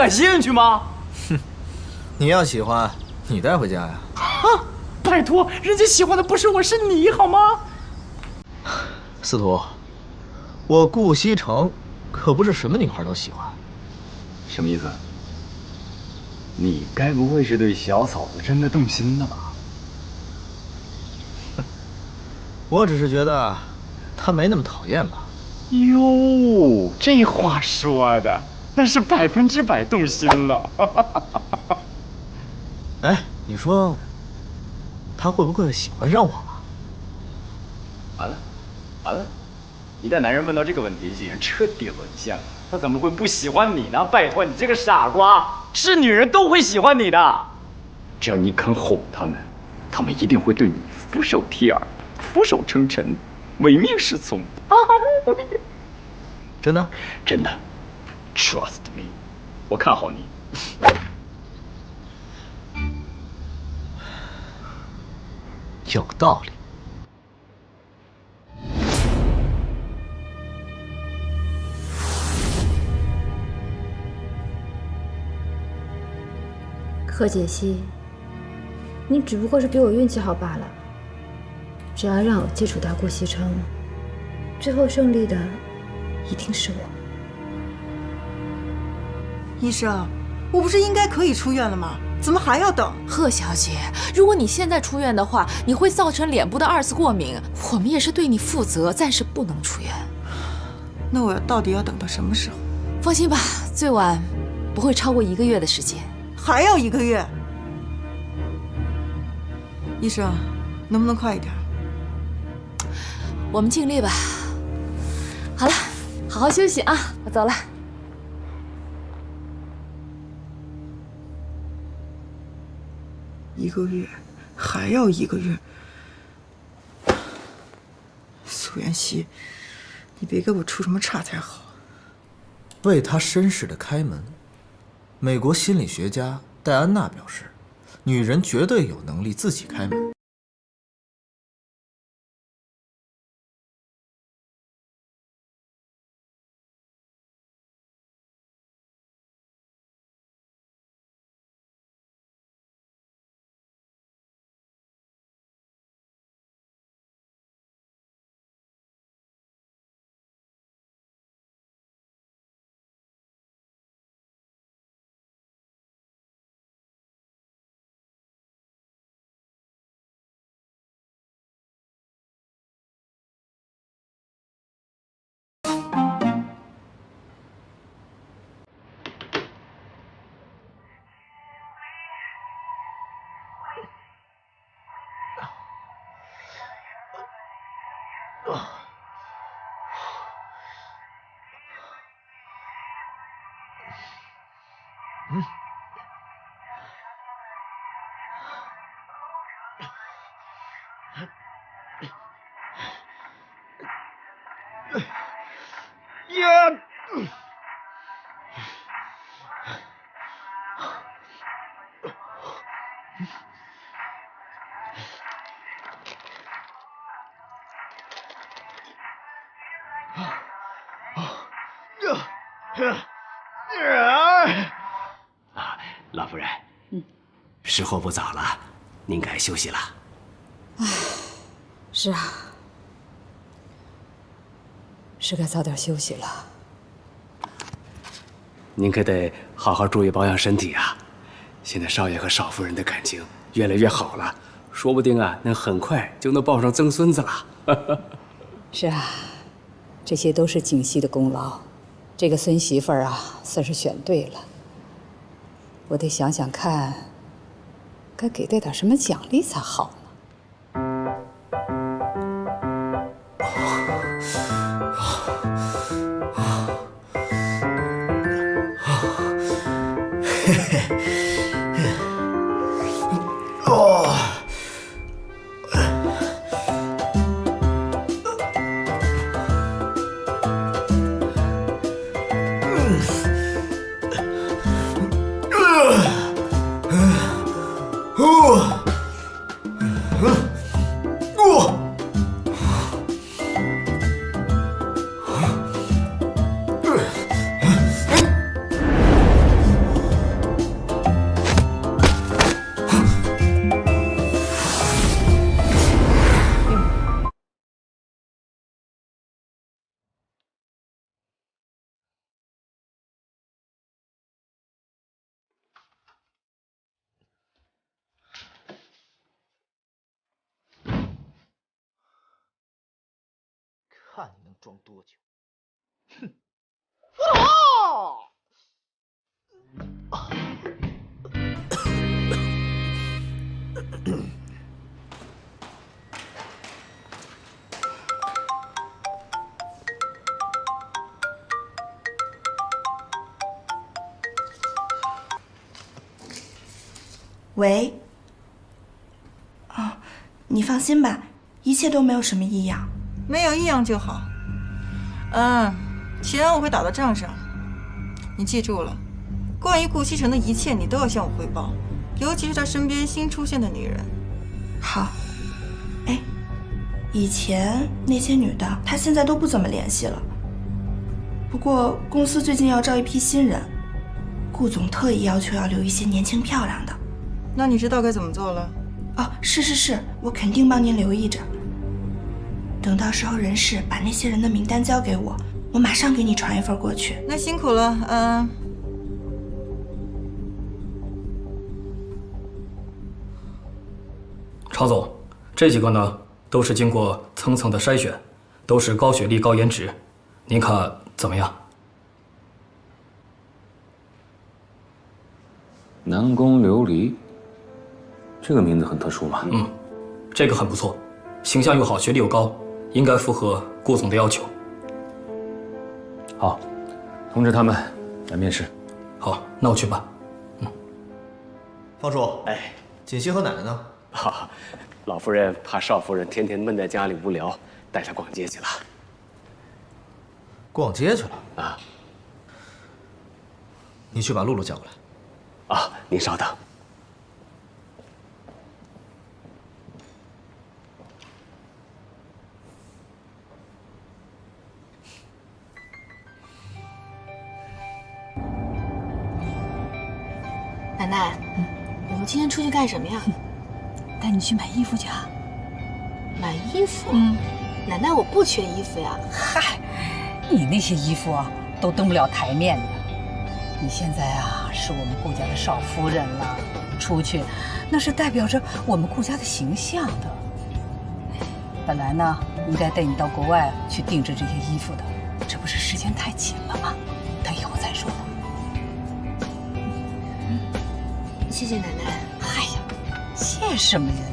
感兴趣吗？哼，你要喜欢，你带回家呀。啊！拜托，人家喜欢的不是我，是你，好吗？司徒，我顾西城可不是什么女孩都喜欢。什么意思？你该不会是对小嫂子真的动心了吧？我只是觉得她没那么讨厌吧。哟，这话说的，那是100%动心了。哎，你说，她会不会喜欢上我啊？完了，完了！一旦男人问到这个问题，竟然彻底沦陷了。他怎么会不喜欢你呢？拜托，你这个傻瓜，是女人都会喜欢你的。只要你肯哄他们，他们一定会对你俯首帖耳、俯首称臣、唯命是从。真的？真的 ，Trust me， 我看好你。有道理。贺解析，你只不过是比我运气好罢了。只要让我接触到顾西城，最后胜利的一定是我。医生，我不是应该可以出院了吗？怎么还要等？贺小姐，如果你现在出院的话，你会造成脸部的2次过敏，我们也是对你负责，暂时不能出院。那我到底要等到什么时候？放心吧，最晚不会超过1个月的时间。还要1个月？医生，能不能快一点？我们尽力吧。好了，好好休息啊，我走了。1个月，还要1个月。苏妍希，你别给我出什么岔才好。为他绅士的开门。美国心理学家戴安娜表示，女人绝对有能力自己开门。老夫人，时候不早了，您该休息了。是啊，是该早点休息了。您可得好好注意保养身体啊！现在少爷和少夫人的感情越来越好了，说不定啊，能很快就能抱上曾孙子了。是啊，这些都是景熙的功劳。这个孙媳妇儿啊，算是选对了。我得想想看，该给她点什么奖励才好呢。看你能装多久。哼！喂。哦，你放心吧，一切都没有什么异样。没有异样就好。钱我会打到账上。你记住了，关于顾西城的一切你都要向我汇报，尤其是他身边新出现的女人。好。哎，以前那些女的，她现在都不怎么联系了。不过公司最近要招一批新人，顾总特意要求要留一些年轻漂亮的。那你知道该怎么做了？哦，是，我肯定帮您留意着。等到时候人事把那些人的名单交给我，我马上给你传一份过去。那辛苦了，常总，这几个呢都是经过层层的筛选，都是高学历、高颜值，您看怎么样？南宫琉璃，这个名字很特殊嘛。这个很不错，形象又好，学历又高，应该符合顾总的要求。好，通知他们来面试。好，那我去办。方叔，哎，锦溪和奶奶呢？老夫人怕少夫人天天闷在家里无聊，带她逛街去了。逛街去了啊？你去把露露叫过来。啊，您稍等。奶奶，我们今天出去干什么呀？带你去买衣服去啊。买衣服？奶奶，我不缺衣服呀。嗨，你那些衣服啊，都登不了台面的。你现在啊，是我们顾家的少夫人了，出去那是代表着我们顾家的形象的。本来呢，应该带你到国外去定制这些衣服的，这不是时间太紧了吗？等以后再说吧。谢谢奶奶。哎呀，谢什么呀你？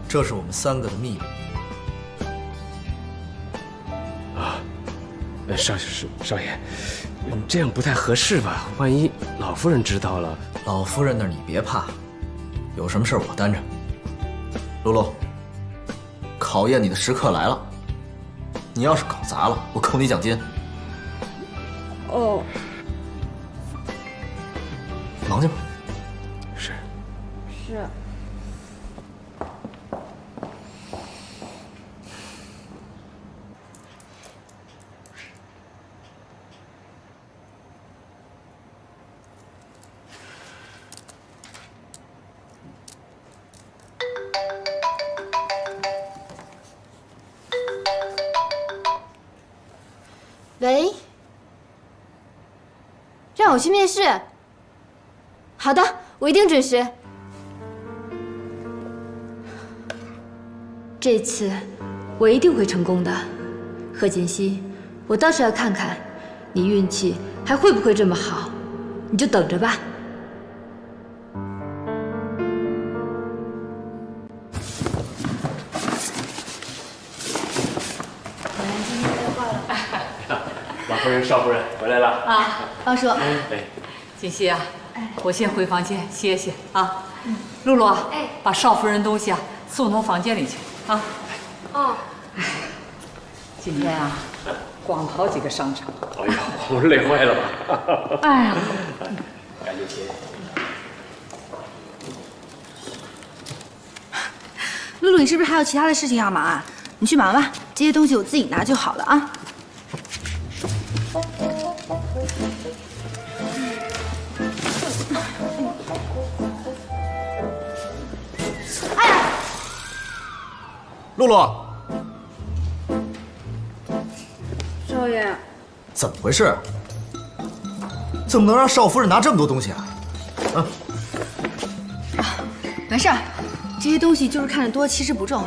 这是我们3个的秘密。少爷，这样不太合适吧？万一老夫人知道了，老夫人那儿你别怕，有什么事我担着。露露，考验你的时刻来了，你要是搞砸了，我扣你奖金。哦，忙去吧。是。喂，让我去面试。好的，我一定准时。这次我一定会成功的，贺锦熙，我倒是要看看你运气还会不会这么好，你就等着吧。老夫人、少夫人回来了啊，方叔。哎，锦溪啊，我先回房间歇歇啊。露露啊，把少夫人东西啊送到房间里去啊。哦。今天啊，逛了好几个商场。哎呀，我累坏了吧？哎呀，赶紧歇。露露，你是不是还有其他的事情要忙啊？你去忙吧，这些东西我自己拿就好了啊。哎呀，露露，少爷，怎么回事？怎么能让少夫人拿这么多东西啊？啊！没事儿，这些东西就是看得多，其实不重。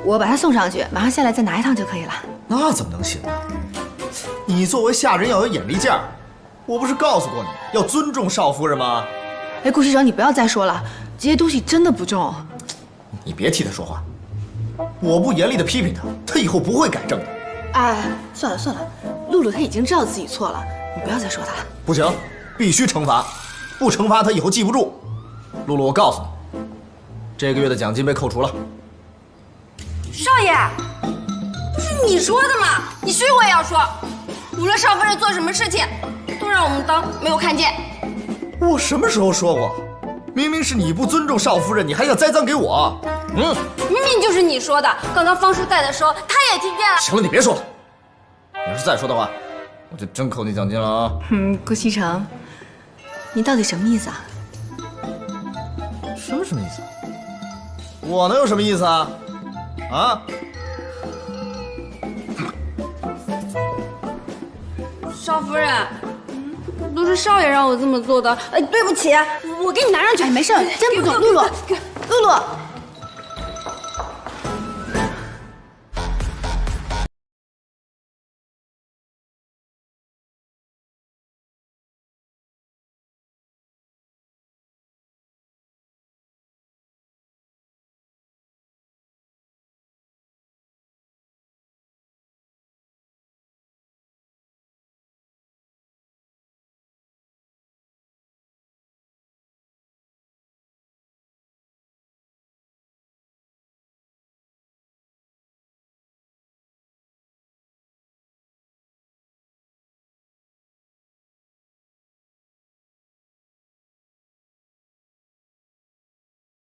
我把它送上去，马上下来再拿一趟就可以了。那怎么能行啊？你作为下人要有眼力劲儿，我不是告诉过你要尊重少夫人吗？哎，顾师长，你不要再说了，这些东西真的不重。你别替他说话，我不严厉的批评他，他以后不会改正的。哎，算了算了，露露她已经知道自己错了，你不要再说她了。不行，必须惩罚，不惩罚他以后记不住。露露，我告诉你，这个月的奖金被扣除了。少爷，不是你说的吗？你谁我也要说，无论少夫人做什么事情，都让我们当没有看见。我什么时候说过？明明是你不尊重少夫人，你还想栽赃给我？明明就是你说的。刚刚方叔在的时候，他也听见了。行了，你别说了。你要是再说的话，我就真扣你奖金了啊！顾西城，你到底什么意思啊？什么意思？我能有什么意思啊？啊？少夫人，都是少爷让我这么做的。哎，对不起，我给你拿上去。哎，没事，真不重。露露，